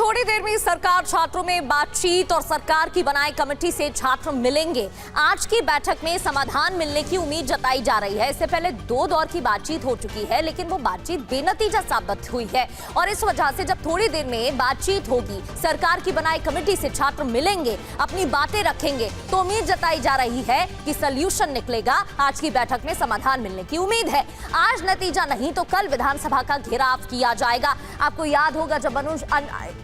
थोड़ी देर में सरकार छात्रों में बातचीत और सरकार की बनाई कमेटी से छात्र मिलेंगे। आज की बैठक में समाधान मिलने की उम्मीद जताई जा रही है। इससे पहले 2 दौर की बातचीत हो चुकी है, लेकिन वो बातचीत बेनतीजा साबित हुई है और इस वजह से जब थोड़ी देर में बातचीत होगी, सरकार की बनाई कमेटी से छात्र मिलेंगे, अपनी बातें रखेंगे, तो उम्मीद जताई जा रही है कि सॉल्यूशन निकलेगा। आज की बैठक में समाधान मिलने की उम्मीद है। आज नतीजा नहीं तो कल विधानसभा का घेराव किया जाएगा। आपको याद होगा जब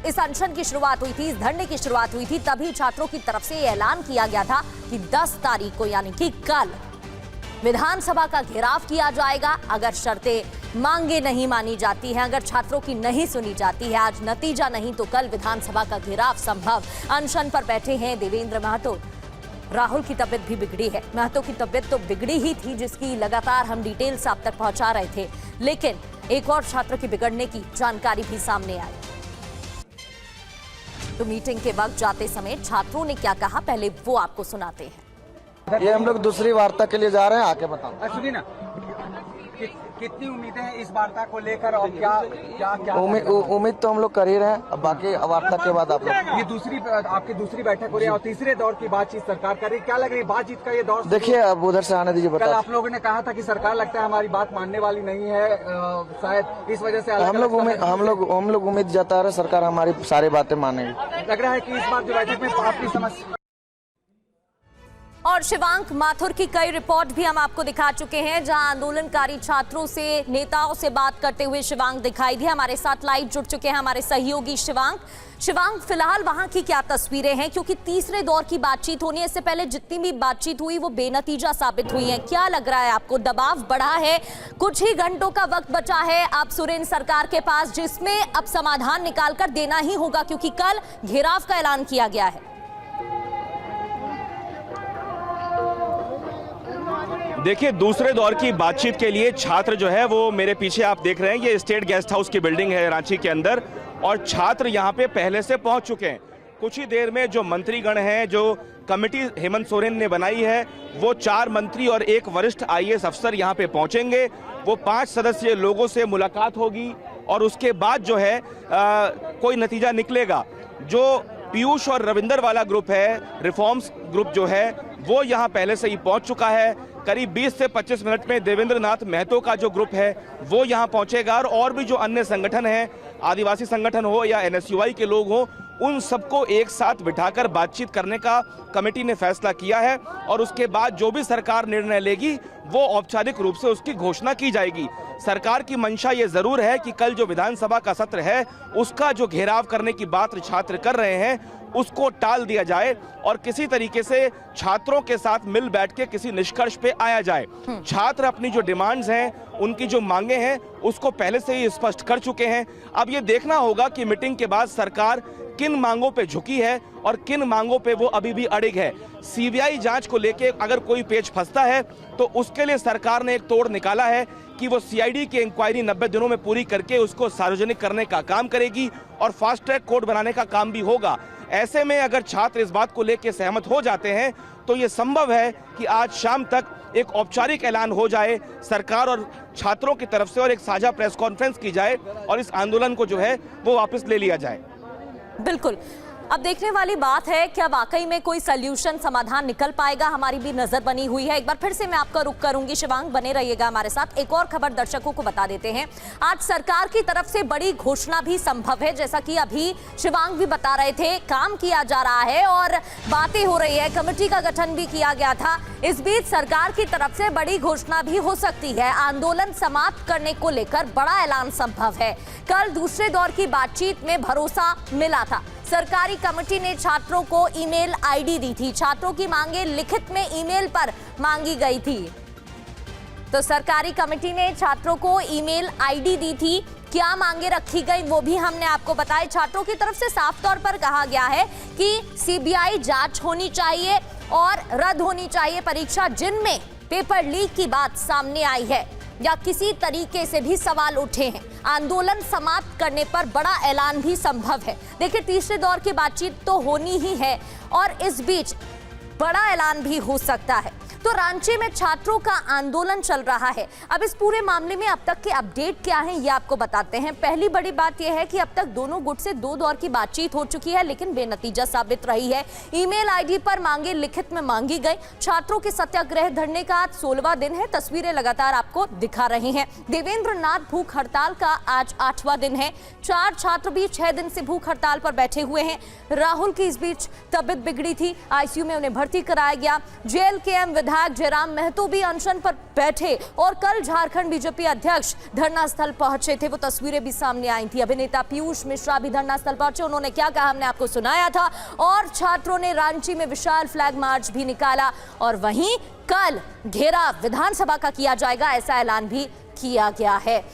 इस अनशन की शुरुआत हुई थी, इस धरने की शुरुआत हुई थी, तभी छात्रों की तरफ से यह ऐलान किया गया था कि 10 तारीख को यानी कि कल विधानसभा का घेराव किया जाएगा। अगर शर्तें मांगे नहीं मानी जाती हैं, अगर छात्रों की नहीं सुनी जाती है, आज नतीजा नहीं तो कल विधानसभा का घेराव संभव। अनशन पर बैठे हैं देवेंद्र महतो। राहुल की तबीयत भी बिगड़ी है। महतो की तबीयत तो बिगड़ी ही थी, जिसकी लगातार हम डिटेल्स आप तक पहुंचा रहे थे, लेकिन एक और छात्र की बिगड़ने की जानकारी भी सामने आई। तो मीटिंग के वक्त जाते समय छात्रों ने क्या कहा, पहले वो आपको सुनाते हैं। ये हम लोग दूसरी वार्ता के लिए जा रहे हैं, आके बताओ। सुनिए ना, कितनी उम्मीदें हैं इस वार्ता को लेकर और क्या क्या क्या उम्मीद तो हम लोग कर ही रहे हैं। अब बाकी वार्ता के बाद आप लोग। ये आपकी दूसरी बैठक हो रही है और तीसरे दौर की बातचीत सरकार कर रही है। क्या लग रही है बातचीत का ये दौर? देखिए अब उधर से आने दीजिए। कल आप लोगों ने कहा था कि सरकार लगता है हमारी बात मानने वाली नहीं है, शायद इस वजह से हम लोग उम्मीद जता रहे सरकार हमारी सारी बातें मानेगी। लग रहा है कि इस बार जो बैठक में आपकी समस्या। और शिवांक माथुर की कई रिपोर्ट भी हम आपको दिखा चुके हैं, जहां आंदोलनकारी छात्रों से, नेताओं से बात करते हुए शिवांक दिखाई दिया। हमारे साथ लाइव जुड़ चुके हैं हमारे सहयोगी शिवांक, फिलहाल वहां की क्या तस्वीरें हैं, क्योंकि तीसरे दौर की बातचीत होनी है। इससे पहले जितनी भी बातचीत हुई वो बेनतीजा साबित हुई है। क्या लग रहा है आपको, दबाव बढ़ा है? कुछ ही घंटों का वक्त बचा है आप सुरेंद्र सरकार के पास, जिसमें अब समाधान निकाल कर देना ही होगा, क्योंकि कल घेराव का ऐलान किया गया है। देखिए, दूसरे दौर की बातचीत के लिए छात्र जो है वो मेरे पीछे आप देख रहे हैं, ये स्टेट गेस्ट हाउस की बिल्डिंग है रांची के अंदर, और छात्र यहाँ पे पहले से पहुँच चुके हैं। कुछ ही देर में जो मंत्रीगण हैं, जो कमेटी हेमंत सोरेन ने बनाई है, वो 4 मंत्री और 1 वरिष्ठ IAS अफसर यहाँ पे पहुँचेंगे। वो 5 सदस्यीय लोगों से मुलाकात होगी और उसके बाद जो है कोई नतीजा निकलेगा। जो पीयूष और रविंदर वाला ग्रुप है, रिफॉर्म्स ग्रुप जो है, वो यहाँ पहले से ही पहुँच चुका है। करीब 20 से 25 मिनट में देवेंद्र नाथ महतो का जो ग्रुप है वो यहाँ पहुँचेगा, और भी जो अन्य संगठन हैं, आदिवासी संगठन हो या NSUI के लोग हों, उन सबको एक साथ बिठाकर बातचीत करने का कमेटी ने फैसला किया है। और उसके बाद जो भी सरकार निर्णय लेगी वो औपचारिक रूप से उसकी घोषणा की जाएगी। सरकार की मंशा ये जरूर है कि कल जो विधानसभा का सत्र है उसका जो घेराव करने की बात छात्र कर रहे हैं उसको टाल दिया जाए और किसी तरीके से छात्रों के साथ मिल बैठ के किसी निष्कर्ष पे आया जाए। छात्र अपनी जो डिमांड्स हैं, उनकी जो मांगे हैं, उसको पहले से ही स्पष्ट कर चुके हैं। अब ये देखना होगा कि मीटिंग के बाद सरकार किन मांगों पे झुकी है और किन मांगों पे वो अभी भी अड़िग है। CBI जांच को लेके अगर कोई पेच फंसता है तो उसके लिए सरकार ने एक तोड़ निकाला है कि वो CID की इंक्वायरी 90 दिनों में पूरी करके उसको सार्वजनिक करने का काम करेगी और फास्ट ट्रैक कोर्ट बनाने का काम भी होगा। ऐसे में अगर छात्र इस बात को लेकर सहमत हो जाते हैं तो ये संभव है कि आज शाम तक एक औपचारिक ऐलान हो जाए सरकार और छात्रों की तरफ से, और एक साझा प्रेस कॉन्फ्रेंस की जाए और इस आंदोलन को जो है वो वापस ले लिया जाए। बिल्कुल, अब देखने वाली बात है क्या वाकई में कोई सॉल्यूशन, समाधान निकल पाएगा। हमारी भी नजर बनी हुई है। एक बार फिर से मैं आपका रुख करूंगी शिवांक, बने रहिएगा हमारे साथ। एक और खबर दर्शकों को बता देते हैं, आज सरकार की तरफ से बड़ी घोषणा भी संभव है। जैसा कि अभी शिवांक भी बता रहे थे, काम किया जा रहा है और बातें हो रही है, कमेटी का गठन भी किया गया था। इस बीच सरकार की तरफ से बड़ी घोषणा भी हो सकती है। आंदोलन समाप्त करने को लेकर बड़ा ऐलान संभव है। कल दूसरे दौर की बातचीत में भरोसा मिला था। सरकारी कमेटी ने छात्रों को ईमेल ID दी थी। छात्रों की मांगे लिखित में ईमेल पर मांगी गई थी। तो सरकारी कमेटी ने छात्रों को ईमेल ID दी थी। क्या मांगे रखी गई वो भी हमने आपको बताया। छात्रों की तरफ से साफ तौर पर कहा गया है कि CBI जांच होनी चाहिए और रद्द होनी चाहिए परीक्षा जिनमें पेपर लीक की बात सामने आई है या किसी तरीके से भी सवाल उठे हैं। आंदोलन समाप्त करने पर बड़ा ऐलान भी संभव है। देखिए, तीसरे दौर की बातचीत तो होनी ही है और इस बीच बड़ा ऐलान भी हो सकता है। तो रांची में छात्रों का आंदोलन चल रहा है। अब इस पूरे मामले में अब तक के अपडेट क्या हैं ये आपको बताते हैं। पहली बड़ी बात यह है कि अब तक दोनों गुट से 2 दौर की बातचीत हो चुकी है, लेकिन बेनतीजा साबित रही है। ईमेल आईडी पर मांगे लिखित में मांगी गई। छात्रों के सत्याग्रह धरने का आज 16वां दिन है। तस्वीरें लगातार आपको दिखा रही हैं। देवेंद्र नाथ भूख हड़ताल का आज 8वां दिन है। 4 छात्र भी 6 दिन से भूख हड़ताल पर बैठे हुए हैं। राहुल की इस बीच तबीयत बिगड़ी थी, आईसीयू में उन्हें भर्ती कराया गया। जेएलकेएम विधायक जयराम महतो भी अनशन पर बैठे और कल झारखंड बीजेपी अध्यक्ष धरना स्थल पहुंचे थे। वो तस्वीरें भी सामने आई थी। अभिनेता पीयूष मिश्रा भी धरना स्थल पहुंचे। उन्होंने क्या कहा हमने आपको सुनाया था। और छात्रों ने रांची में विशाल फ्लैग मार्च भी निकाला और वहीं कल घेराव विधानसभा का किया जाएगा, ऐसा ऐलान भी किया गया है।